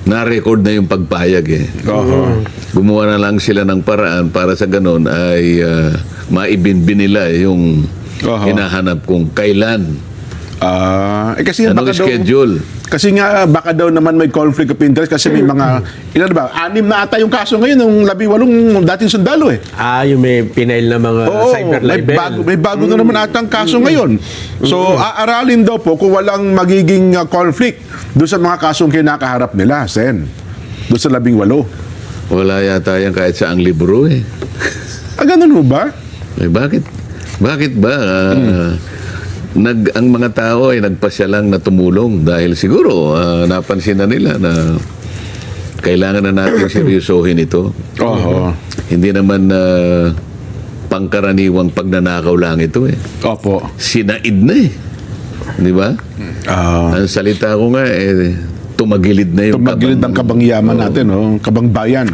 na-record na yung pagpayag eh. Gumawa na lang sila ng paraan para sa ganun ay maibinbin nila yung hinahanap kung kailan. Kasi Anong schedule? Kasi nga, baka daw naman may conflict of interest kasi may mga, ilan ba, 6 na ata yung kaso ngayon ng 18 dating sundalo eh. Yung may pinail na mga cyber libel. May bago na naman ata ang kaso ngayon. So, aaralin daw po kung walang magiging conflict doon sa mga kasong kinakaharap nila, Sen. Doon sa 18. Wala yata yan kahit sa ang libro eh. Ganun mo ba? Eh, bakit? Bakit ba? Ang mga tao ay nagpasya lang na tumulong dahil siguro napansin na nila na kailangan na natin seryosohin ito. Hindi naman pangkaraniwang pagnanakaw lang ito eh. Opo. Sinaid na eh. Di ba? Ang salita ko nga tumagilid na yung tumagilid ang kabangyaman natin, kabangbayan.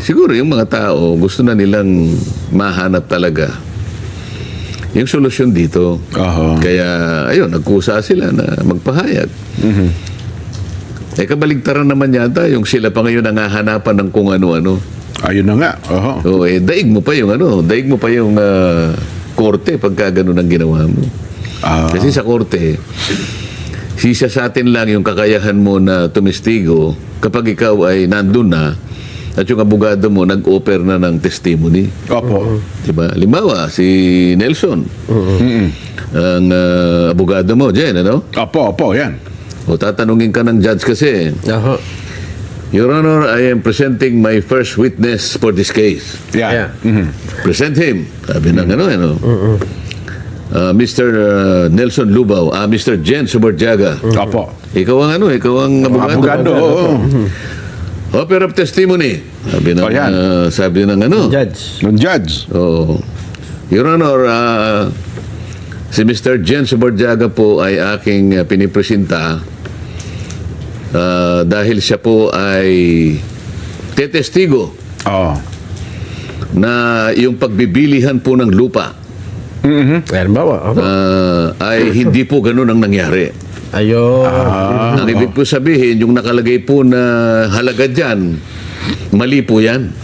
Siguro yung mga tao gusto na nilang mahanap talaga yung solusyon dito. Kaya, ayun, nagkusa sila na magpahayag. Kabaligtaran naman yata, yung sila pa ngayon nangahanapan ng kung ano-ano. Ayun na nga. Daig mo pa yung korte pagka ganun ang ginawa mo. Kasi sa korte, sisa sa atin lang yung kakayahan mo na tumestigo kapag ikaw ay nandun na at yung abogado mo nag-offer na ng testimony. Opo. Diba? Limawa, si Nelson. Ang abogado mo, Jen, ano? Opo, yan. O tatanungin ka ng judge kasi, Your Honor, I am presenting my first witness for this case. Yeah. Present him. Sabi ng Mr. Nelson Lubao, Mr. Jen Subarjaga. Opo. Ikaw ang abogado. Offer of testimony. Sabi ng Judge. Your Honor, si Mr. Jen Subarjaga po ay aking pinipresenta dahil siya po ay tetestigo na yung pagbibilihan po ng lupa ay hindi po ganun ang nangyari. Ang ibig po sabihin, yung nakalagay po na halaga dyan, mali po yan.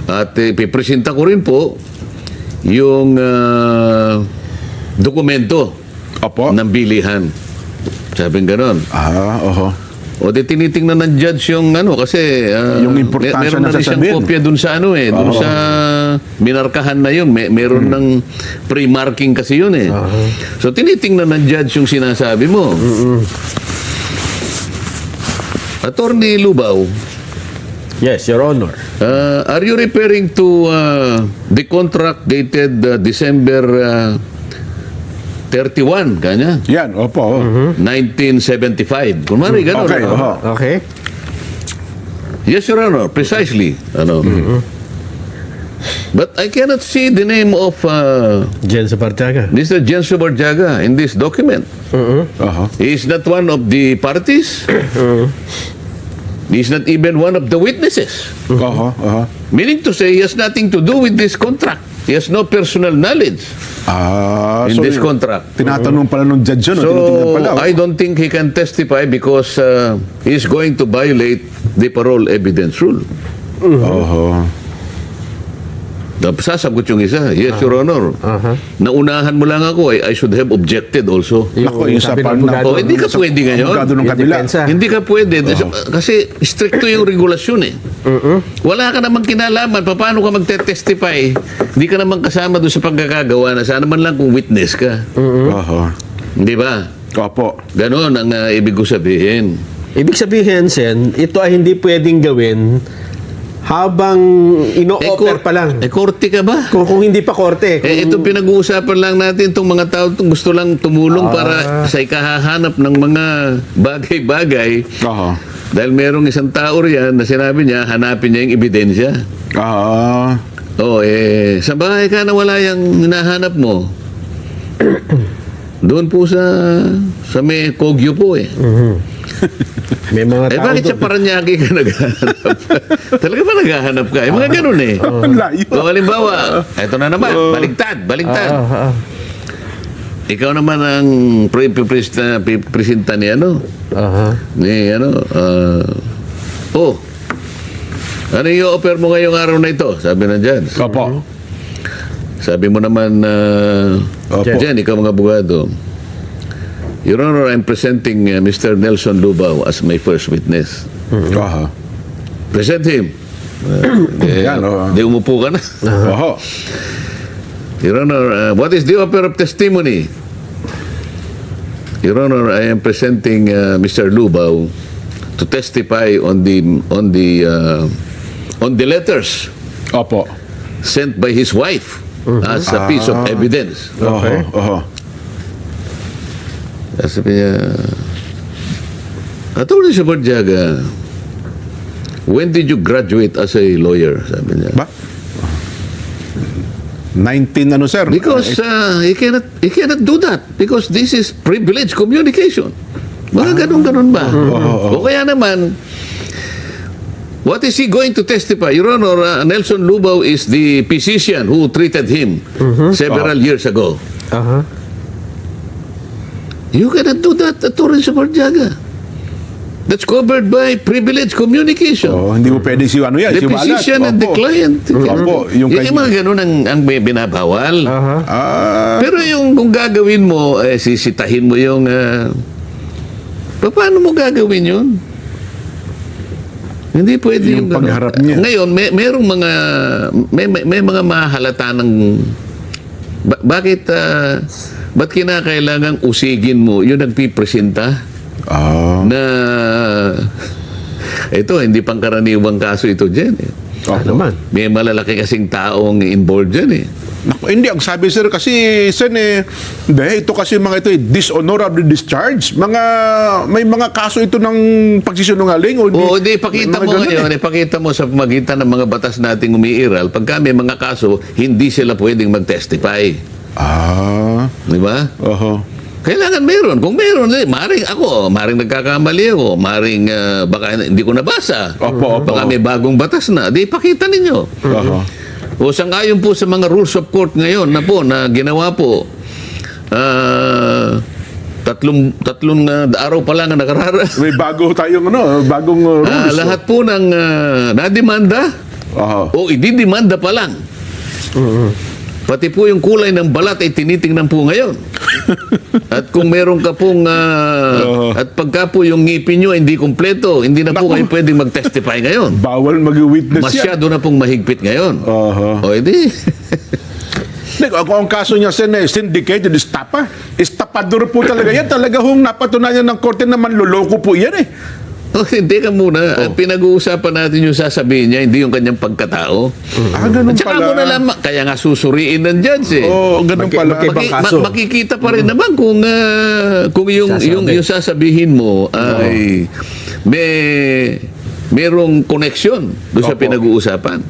At pipresenta ko rin po yung dokumento ng bilihan. Sabing ganon. O di tinitingnan ng judge yung kasi yung importansya meron na rin siyang kopya dun sa dun sa minarkahan na yun. Meron ng pre-marking kasi yun eh. So tinitingnan ng judge yung sinasabi mo. Attorney Lubao. Yes, Your Honor. Are you referring to the contract dated December 31, kanya? Yan, opo. 1975. Kunwari, gano'n. Okay. Yes, Your Honor, precisely. But I cannot see the name of Jen Subarjaga. Mr. Jen Subarjaga in this document. He is not one of the parties. He is not even one of the witnesses. Meaning to say, he has nothing to do with this contract. He has no personal knowledge in this contract. Tinatanong pala nung judge yun. So, I don't think he can testify because he is going to violate the parole evidence rule. Sasagot yung isa. Yes, Your Honor. Naunahan mo lang ako. I should have objected also. Yung sabi sa ng abogado. Hindi ka pwede ngayon. Abogado ng kabila. Hindi ka pwede. Kasi stricto yung regulasyon eh. Wala ka namang kinalaman. Paano ka magte-testify? Hindi ka naman kasama doon sa pagkakagawa na sana man lang kung witness ka. Hindi ba? Opo. Ganon ang ibig ko sabihin. Ibig sabihin, Sen, ito ay hindi pwedeng gawin habang ino-offer pa lang. Korte ka ba? Kung hindi pa korte. Ito pinag-uusapan lang natin itong mga tao gusto lang tumulong para sa ikahahanap ng mga bagay-bagay. Dahil merong isang tao riyan na sinabi niya, hanapin niya yung ebidensya. Sa bahay ka na wala yung hinahanap mo. Doon po sa may Kogyo po eh. May mga tao bakit sa Paranaque ka naghahanap? Talaga ba naghahanap ka? Mga ganun eh. Layo. Halimbawa, eto na naman, baligtad. ikaw naman ang presenta ni ano? Aha. Ni ano? Ano yung offer mo ngayong araw na ito? Sabi na judge. Opo. Sabi mo naman, Opo. Jen, ikaw mga abogado. Your Honor, I'm presenting Mr. Nelson Lubao as my first witness. Aha. Present him. Yan, Di umupo ka na. Oho. Your Honor, what is the offer of testimony? Your Honor, I am presenting Mr. Lubao to testify on the letters Opo. sent by his wife as a piece of evidence. Okay. Oho. Sabi niya, Attorney Subarjaga, when did you graduate as a lawyer? Sabi niya. Ba? 19 ano, sir? Because he cannot do that because this is privileged communication. Mga ganun-ganun ba? O kaya naman, what is he going to testify? Your Honor, Nelson Lubao is the physician who treated him several years ago. Aha. You cannot do that, Attorney Subarjaga. That's covered by privileged communication. Hindi mo pwede si ano yan, The si Walat. physician and the Opo. client. Opo, yung Yung mga ganun ang binabawal. Aha. Pero yung kung gagawin mo, sisitahin mo yung... paano mo gagawin yun? Hindi pwede Yung yung ganun. pagharap niya. Ngayon, merong mga... May mga mahalata ng... Ba't kinakailangang usigin mo yung nagpipresenta? Na ito, hindi pangkaraniwang kaso ito dyan. Ano naman? May malalaki kasing taong involved dyan eh. Naku, hindi, ang sabi sir kasi, Sen, hindi, ito kasi mga ito, dishonorably discharged. May mga kaso ito ng pagsisinungaling. Oo, di pakita mga mo ganun ngayon, ipakita mo sa pamagitan ng mga batas nating umiiral, pagka may mga kaso, hindi sila pwedeng mag-testify. Di ba? Oho. Kailangan meron. Kung meron, maring nagkakamali ako, maring baka hindi ko nabasa. Opo. Baka may bagong batas na. Di pakita ninyo. Oho. O sangayon po sa mga rules of court ngayon na ginawa po, tatlong araw pa lang ang nakararaan. May bago tayong bagong rules. Lahat po ng nademanda Oho. o ididemanda pa lang. Pati po yung kulay ng balat ay tinitingnan po ngayon. At kung meron ka pong at pagka po yung ngipin nyo ay hindi kumpleto, hindi na po kayo pwedeng mag-testify ngayon. Bawal mag-witness yan. Masyado na pong mahigpit ngayon. Oho. O edi. Kung ang kaso niya, Sen, syndicated, estapador po talaga yan. Talaga hong napatunayan ng korte na manloloko po yan eh. Hindi ka muna. Ang pinag-uusapan natin yung sasabihin niya, hindi yung kanyang pagkatao. Ganun At saka pala. mo na lamang, kaya nga susuriin ng judge eh. Ganun pala. Ibang kaso. Makikita pa rin naman kung yung sasabihin mo ay merong koneksyon doon sa pinag-uusapan.